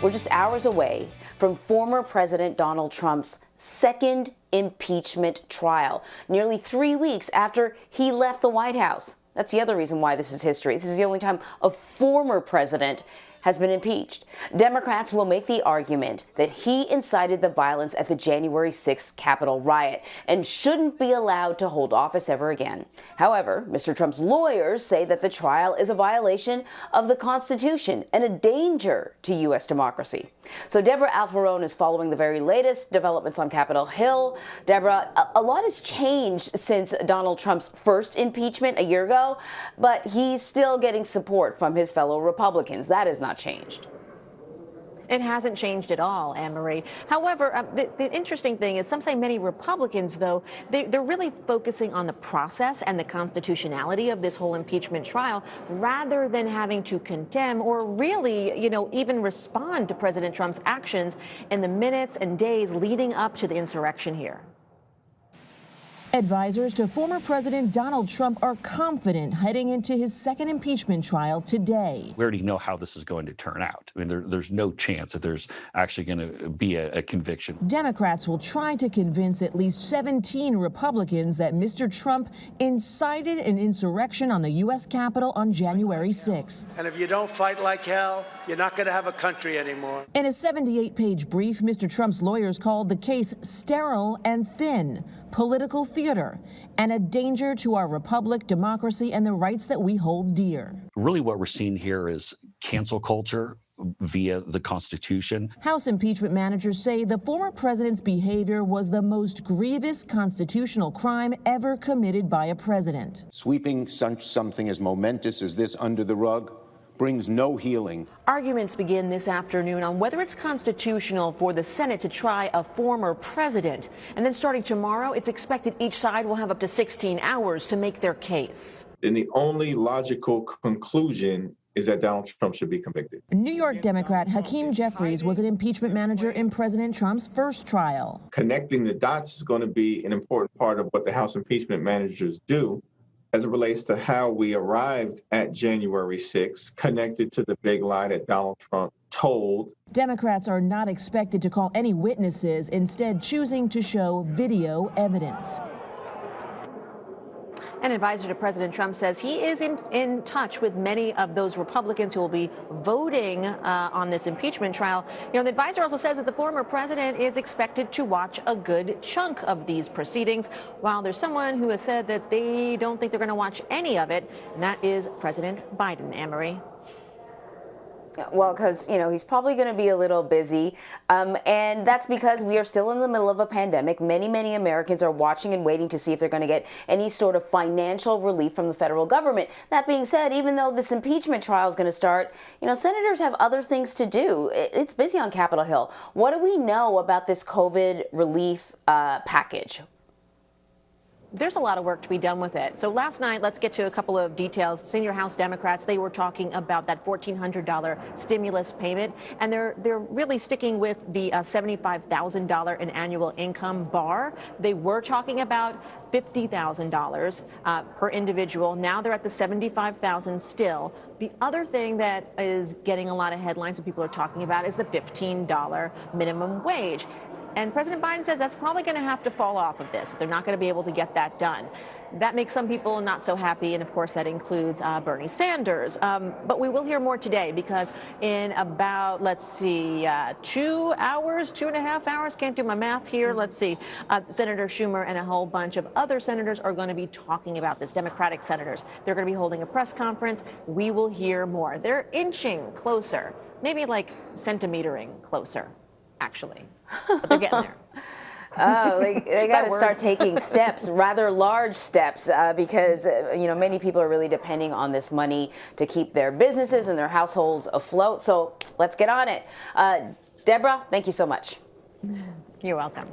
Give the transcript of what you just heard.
We're just hours away from former President Donald Trump's second impeachment trial, nearly 3 weeks after he left the White House. That's the other reason why this is history. This is the only time a former president has been impeached. Democrats will make the argument that he incited the violence at the January 6th Capitol riot and shouldn't be allowed to hold office ever again. However, Mr. Trump's lawyers say that the trial is a violation of the Constitution and a danger to U.S. democracy. So Debra Alfarone is following the very latest developments on Capitol Hill. Debra, a lot has changed since Donald Trump's first impeachment a year ago, but he's still getting support from his fellow Republicans. That is not changed. It hasn't changed at all, Anne-Marie. However, the interesting thing is some say many Republicans, though, they're really focusing on the process and the constitutionality of this whole impeachment trial rather than having to condemn or really, even respond to President Trump's actions in the minutes and days leading up to the insurrection here. Advisors to former President Donald Trump are confident heading into his second impeachment trial today. We already know how this is going to turn out. I mean, there's no chance that there's actually going to be a conviction. Democrats will try to convince at least 17 Republicans that Mr. Trump incited an insurrection on the U.S. Capitol on January 6th. And if you don't fight like hell, you're not going to have a country anymore. In a 78-page brief, Mr. Trump's lawyers called the case sterile and thin, political theater, and a danger to our republic, democracy, and the rights that we hold dear. Really what we're seeing here is cancel culture via the Constitution. House impeachment managers say the former president's behavior was the most grievous constitutional crime ever committed by a president. Sweeping something as momentous as this under the rug brings no healing. Arguments begin this afternoon on whether it's constitutional for the Senate to try a former president. And then starting tomorrow, it's expected each side will have up to 16 hours to make their case. And the only logical conclusion is that Donald Trump should be convicted. New York Democrat Hakeem Jeffries was an impeachment manager in President Trump's first trial. Connecting the dots is going to be an important part of what the House impeachment managers do as it relates to how we arrived at January 6th, connected to the big lie that Donald Trump told. Democrats are not expected to call any witnesses, instead choosing to show video evidence. An advisor to President Trump says he is in touch with many of those Republicans who will be voting on this impeachment trial. The advisor also says that the former president is expected to watch a good chunk of these proceedings, while there's someone who has said that they don't think they're going to watch any of it, and that is President Biden. Anne-Marie. Well, because, he's probably going to be a little busy. And that's because we are still in the middle of a pandemic. Many, many Americans are watching and waiting to see if they're going to get any sort of financial relief from the federal government. That being said, even though this impeachment trial is going to start, senators have other things to do. It's busy on Capitol Hill. What do we know about this COVID relief package? There's a lot of work to be done with it. So last night, let's get to a couple of details. Senior House Democrats, they were talking about that $1,400 stimulus payment, and they're really sticking with the $75,000 in annual income bar. They were talking about $50,000 per individual. Now they're at the $75,000 still. The other thing that is getting a lot of headlines and people are talking about is the $15 minimum wage. And President Biden says that's probably going to have to fall off of this. They're not going to be able to get that done. That makes some people not so happy, and of course that includes Bernie Sanders. But we will hear more today because in about, 2.5 hours, can't do my math here, Senator Schumer and a whole bunch of other senators are going to be talking about this, Democratic senators. They're going to be holding a press conference. We will hear more. They're inching closer, maybe like centimetering closer, actually. But they're getting there. Oh, they got to start taking steps, rather large steps, because, many people are really depending on this money to keep their businesses and their households afloat. So let's get on it. Debra, thank you so much. You're welcome.